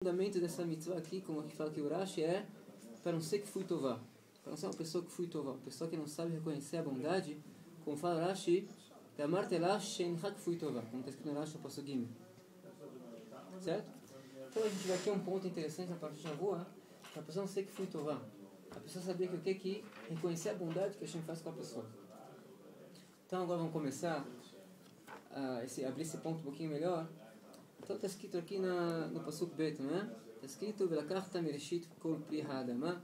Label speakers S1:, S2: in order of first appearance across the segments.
S1: O fundamento dessa mitzvah aqui, como aqui fala que o Rashi, é para não ser que fui tová, para não ser uma pessoa que fui tová, uma pessoa que não sabe reconhecer a bondade, como fala o Rashi, como está escrito no Rashi no Pasuk Gimel. Certo? Então a gente vai aqui um ponto interessante na parte de Shavua, que a pessoa não ser que fui tová, a pessoa saber que o que é que reconhecer a bondade que a gente faz com a pessoa. Então agora vamos começar a abrir esse ponto um pouquinho melhor. Então está escrito aqui no Pasuk Bet, não é? Está escrito: "Velakachta mireshit kol pri ha'adama,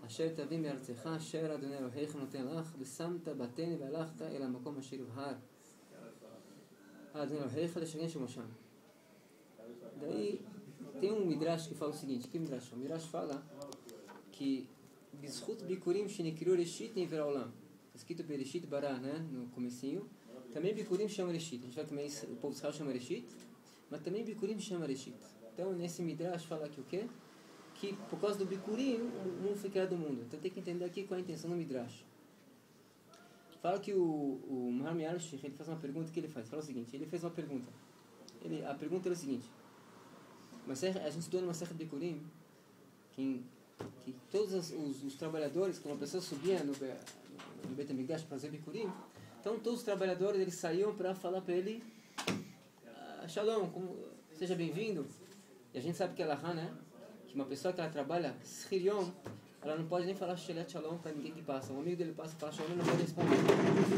S1: asher tavim me'artzecha, asher Adonai Elohecha noten lach, v'samta baten ve'alachta el ha'makom asher yubhar Adonai Elohecha leshagen shemo sham." Daí tem um midrash que fala o seguinte: que midrash? O midrash fala que bizchut bikurim shenikru reshit nevera olam. Está escrito bereshit bara, né? No comecinho. Também bikurim chama reshit. A gente vai também, o povo de Israel chama reshit. Mas também Bikurim chama Reshit. Então, nesse Midrash fala aqui o quê? Que por causa do Bikurim, o mundo foi criado do mundo. Então, tem que entender aqui qual é a intenção do Midrash. Fala que o Maharam Yarushich, ele faz uma pergunta, que ele faz? Fala o seguinte, ele fez uma pergunta. A pergunta era o seguinte: mas a gente estudou numa serra de Bikurim, que todos os trabalhadores, quando a pessoa subia no Beit HaMikdash para fazer Bikurim, então todos os trabalhadores, eles saíam para falar para ele: Shalom, seja bem-vindo. E a gente sabe que ela, né? Que uma pessoa que ela trabalha Shirion, ela não pode nem falar Shalom para ninguém que passa. Um amigo dele passa e fala Shalom, não pode responder.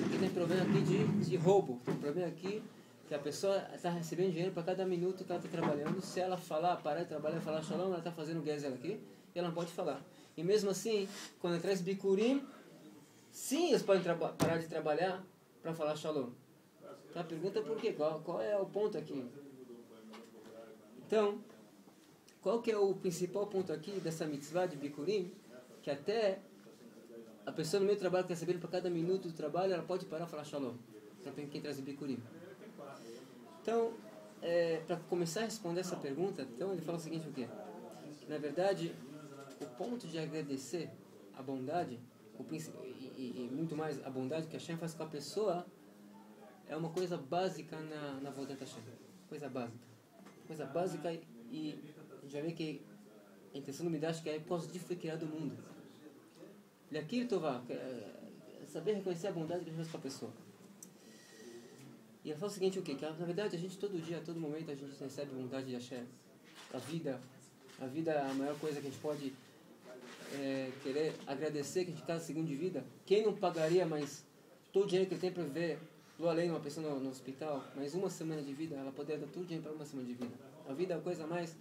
S1: Porque tem problema aqui de roubo. Tem problema aqui que a pessoa está recebendo dinheiro para cada minuto que ela está trabalhando. Se ela parar de trabalhar e falar Shalom, ela está fazendo gezel aqui e ela não pode falar. E mesmo assim, quando ela traz Bikurim, sim, eles podem parar de trabalhar para falar Shalom. Então a pergunta é por quê? Qual é o ponto aqui? Então, qual que é o principal ponto aqui dessa mitzvah de Bikurim? Que até a pessoa no meio do trabalho que está recebendo para cada minuto do trabalho, ela pode parar e falar Shalom. Então tem quem traz o Bikurim. Então, para começar a responder essa pergunta, então ele fala o seguinte: o quê? Na verdade, o ponto de agradecer a bondade, e muito mais a bondade que a Hashem faz com a pessoa, é uma coisa básica na Avodat Hashem. Coisa básica, e a gente vai ver que a intenção do Midrash que é por causa disso foi criado o mundo. L'akir tová, saber reconhecer a bondade que a gente faz com a pessoa. E ela fala o seguinte: o quê? Que na verdade a gente todo dia, a todo momento a gente recebe bondade de Hashem. A vida é a maior coisa que a gente pode querer agradecer, que a gente cada segundo de vida. Quem não pagaria mais todo o dinheiro que ele tem para viver, do além uma pessoa no hospital, mais uma semana de vida, ela poderia dar tudo dinheiro para uma semana de vida. A vida é a coisa mais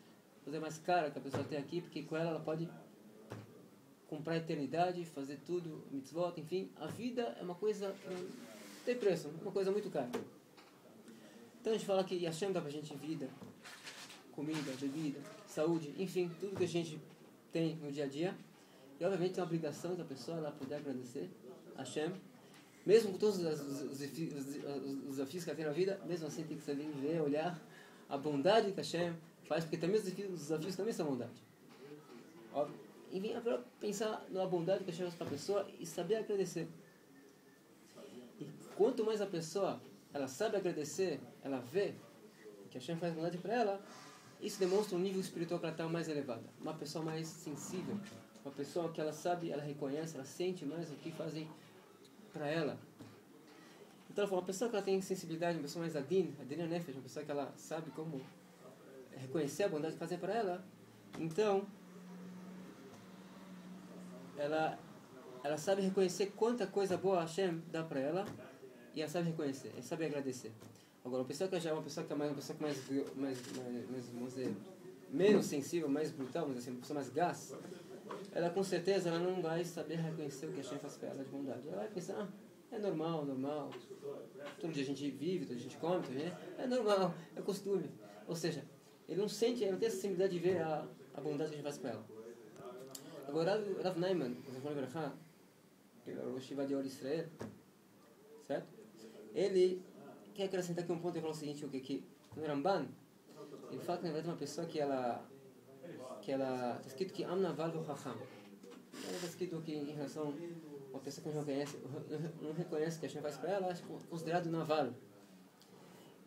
S1: cara que a pessoa tem aqui, porque com ela pode comprar a eternidade, fazer tudo, mitzvot, enfim. A vida é uma coisa que não tem preço, uma coisa muito cara. Então a gente fala que Hashem dá pra gente vida, comida, bebida, saúde, enfim, tudo que a gente tem no dia a dia. E obviamente tem uma obrigação da pessoa ela poder agradecer a Hashem. Mesmo com todos os desafios que ela tem na vida, mesmo assim tem que saber ver, olhar a bondade que a Hashem faz, porque também os desafios também são bondade. Enfim, é para pensar na bondade que a Hashem faz para a pessoa e saber agradecer. E quanto mais a pessoa ela sabe agradecer, ela vê que a Hashem faz bondade para ela, isso demonstra um nível espiritual que ela está mais elevado. Uma pessoa mais sensível, uma pessoa que ela sabe, ela reconhece, ela sente mais o que fazem para ela. Então ela fala, uma pessoa que ela tem sensibilidade, uma pessoa mais adin nefesh, uma pessoa que ela sabe como reconhecer a bondade que fazem para ela, então ela sabe reconhecer quanta coisa boa Hashem dá para ela, e ela sabe reconhecer, ela sabe agradecer. Agora, uma pessoa que já é uma pessoa que é mais vamos dizer, menos sensível, mais brutal, vamos dizer assim, uma pessoa mais gás, ela com certeza ela não vai saber reconhecer o que a Hashem faz para ela de bondade. Ela vai pensar, é normal, todo dia a gente vive, todo dia a gente come, é normal, é costume. Ou seja, ele não sente, ele não tem essa sensibilidade de ver a bondade que a gente faz para ela. Agora, Rav Naiman, que é o Rosh Yeshiva de Or Israel, certo? Ele quer acrescentar aqui um ponto e falar o seguinte: que no Ramban, ele fala que na verdade uma pessoa que ela está escrito que Am Naval V'Chacham. Está escrito aqui em relação a uma pessoa que não reconhece que a Hashem faz para ela, é considerado naval.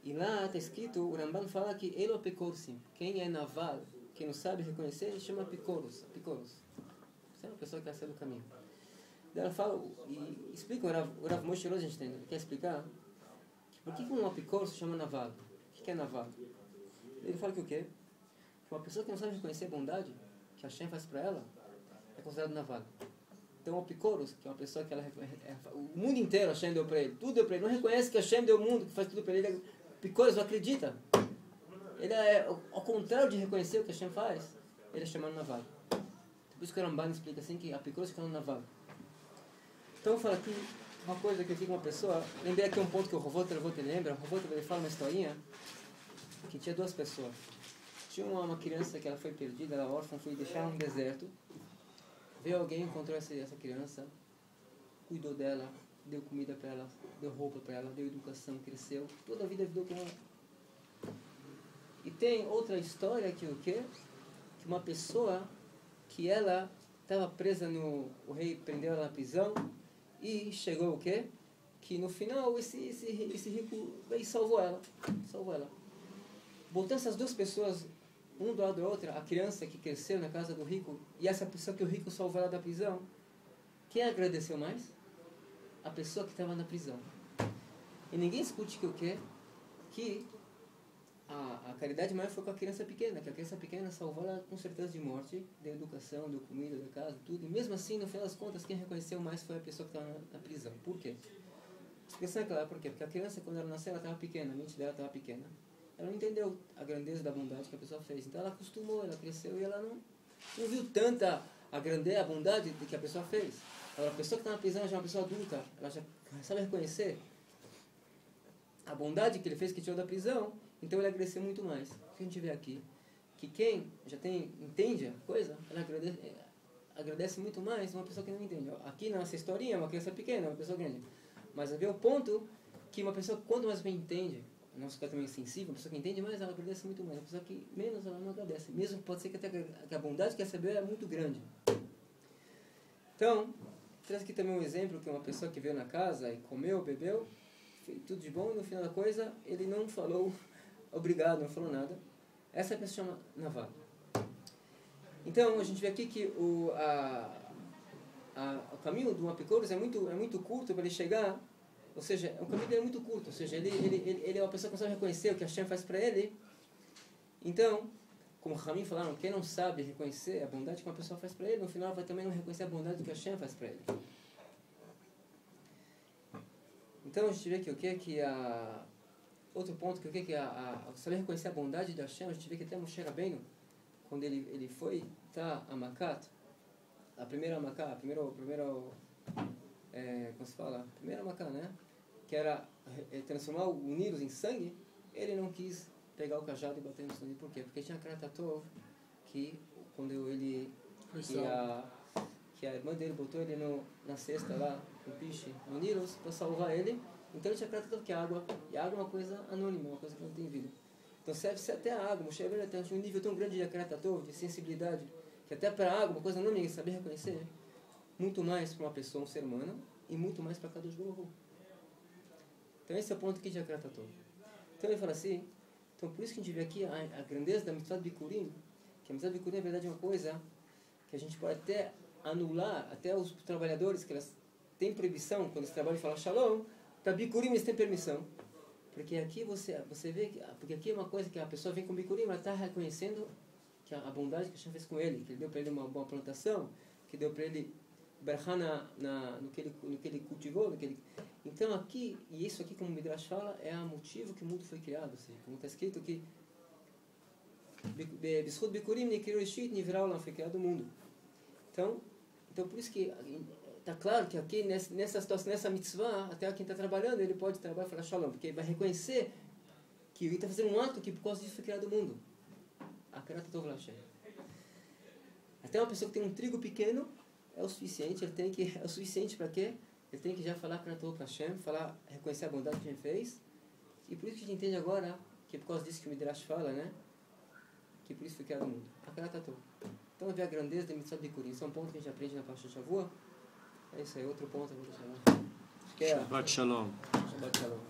S1: E lá está escrito, o Ramban fala que Elo Pekorsim, quem é naval, quem não sabe reconhecer, ele chama picoros. Você é uma pessoa que está saindo do caminho. Daí ela fala, e explica, o Rav Moshe Rosenstein, quer explicar, por que um apicor se chama naval? O que é naval? Ele fala que o quê? Que uma pessoa que não sabe reconhecer a bondade que a Hashem faz para ela, é considerado naval. Então o apicoros, que é uma pessoa que o mundo inteiro a Hashem deu para ele, tudo deu para ele, não reconhece que a Hashem deu o mundo, que faz tudo para ele, picoros não acredita. Ele é, ao contrário de reconhecer o que a Hashem faz, ele é chamado naval. Por isso que o Ramban explica assim, que apicoros se chama naval. Então fala aqui, uma coisa que eu fico uma pessoa, lembrei aqui um ponto que o Rovot lembra, o Rovot ele fala uma historinha, que tinha duas pessoas. Tinha uma criança que ela foi perdida, ela órfã, foi deixar no deserto. Veio alguém, encontrou essa criança, cuidou dela, deu comida para ela, deu roupa para ela, deu educação, cresceu, toda a vida viveu com ela. E tem outra história que o quê? Que uma pessoa que ela estava presa o rei prendeu ela na prisão e chegou o quê? Que no final esse rico veio e salvou ela. Botando essas duas pessoas um do lado da outra, a criança que cresceu na casa do rico e essa pessoa que o rico salvou ela da prisão, quem agradeceu mais? A pessoa que estava na prisão. E ninguém discute que o quê? Que a caridade maior foi com a criança pequena, que a criança pequena salvou ela com certeza de morte, deu educação, deu comida, deu casa, tudo. E mesmo assim, no final das contas, quem reconheceu mais foi a pessoa que estava na prisão. Por quê? A explicação é clara, por quê? Porque a criança, quando ela nasceu, ela estava pequena, a mente dela estava pequena. Ela não entendeu a grandeza da bondade que a pessoa fez. Então ela acostumou, ela cresceu e ela não viu tanta a grandeza, a bondade que a pessoa fez. Agora, a pessoa que está na prisão já é uma pessoa adulta, ela já sabe reconhecer a bondade que ele fez, que tirou da prisão, então ele agradeceu muito mais. O que a gente vê aqui? Que quem já entende a coisa, ela agradece muito mais uma pessoa que não entende. Aqui nessa historinha, uma criança pequena, uma pessoa grande. Mas vê o ponto que uma pessoa, quanto mais bem entende, nosso caso também é sensível, uma pessoa que entende mais, ela agradece muito mais. Uma pessoa que menos, ela não agradece. Mesmo que pode ser que até que a bondade que recebeu é muito grande. Então, traz aqui também um exemplo que uma pessoa que veio na casa e comeu, bebeu, fez tudo de bom, e no final da coisa, ele não falou obrigado, não falou nada. Essa pessoa chama naval. Então, a gente vê aqui que o caminho do Apicoros é muito curto para ele chegar. Ou seja, o caminho dele é muito curto. Ou seja, ele é uma pessoa que não sabe reconhecer o que a Hashem faz para ele. Então, como Ramim falaram, quem não sabe reconhecer a bondade que uma pessoa faz para ele, no final vai também não reconhecer a bondade que a Hashem faz para ele. Então, a gente vê que o que outro ponto que o que saber reconhecer a bondade de Hashem, a gente vê que até Moshe Rabbeinu, quando ele foi a Makat, a primeira Makat, como se fala? A primeira Makat, né? Que era transformar o Nilo em sangue, ele não quis pegar o cajado e bater no sangue. Por quê? Porque tinha Kratatov, que quando que a irmã dele botou ele na cesta lá, no piche, no Nilo, para salvar ele. Então ele tinha Kratatov, que é água. E a água é uma coisa anônima, uma coisa que não tem vida. Então serve-se até a água. Moshe Rabbeinu tinha um nível tão grande de Kratatov, de sensibilidade, que até para a água, uma coisa anônima, ninguém sabia reconhecer. Muito mais para uma pessoa, um ser humano, e muito mais para Kadosh Baruch Hu. Então esse é o ponto aqui de Kratatov. Então ele fala assim, então por isso que a gente vê aqui a grandeza da mitzvah de Bikurim, que a mitzvah de Bikurim na verdade é uma coisa que a gente pode até anular, até os trabalhadores que elas têm proibição, quando eles trabalham e falam Shalom, para Bikurim eles têm permissão. Porque aqui você vê, porque aqui é uma coisa que a pessoa vem com Bikurim, ela está reconhecendo que a bondade que a Hashem fez com ele, que ele deu para ele uma boa plantação, que deu para ele berachá no que ele cultivou, então aqui, e isso aqui como o Midrash fala, é o motivo que o mundo foi criado, assim, como está escrito que B'zchut Bikurim nikriu Rishit Nivra Olam, foi criado o mundo. Então por isso que está claro que aqui nessa situação, nessa mitzvah, até quem está trabalhando, ele pode trabalhar e falar Shalom, porque ele vai reconhecer que ele está fazendo um ato que por causa disso foi criado o mundo. Kratatov LaHashem. Até uma pessoa que tem um trigo pequeno é o suficiente, é o suficiente para quê? Ele tem que já falar Kratatov LaHashem, reconhecer a bondade que a gente fez. E por isso que a gente entende agora, que por causa disso que o Midrash fala, né? Que por isso foi criado o mundo. Kratatov. Então, ver a grandeza da mitzvah de Bikurim. Isso é um ponto que a gente aprende na Parshat Shavua. É isso aí, outro ponto. Acho que é...
S2: Shabbat Shalom.
S1: Shabbat Shalom.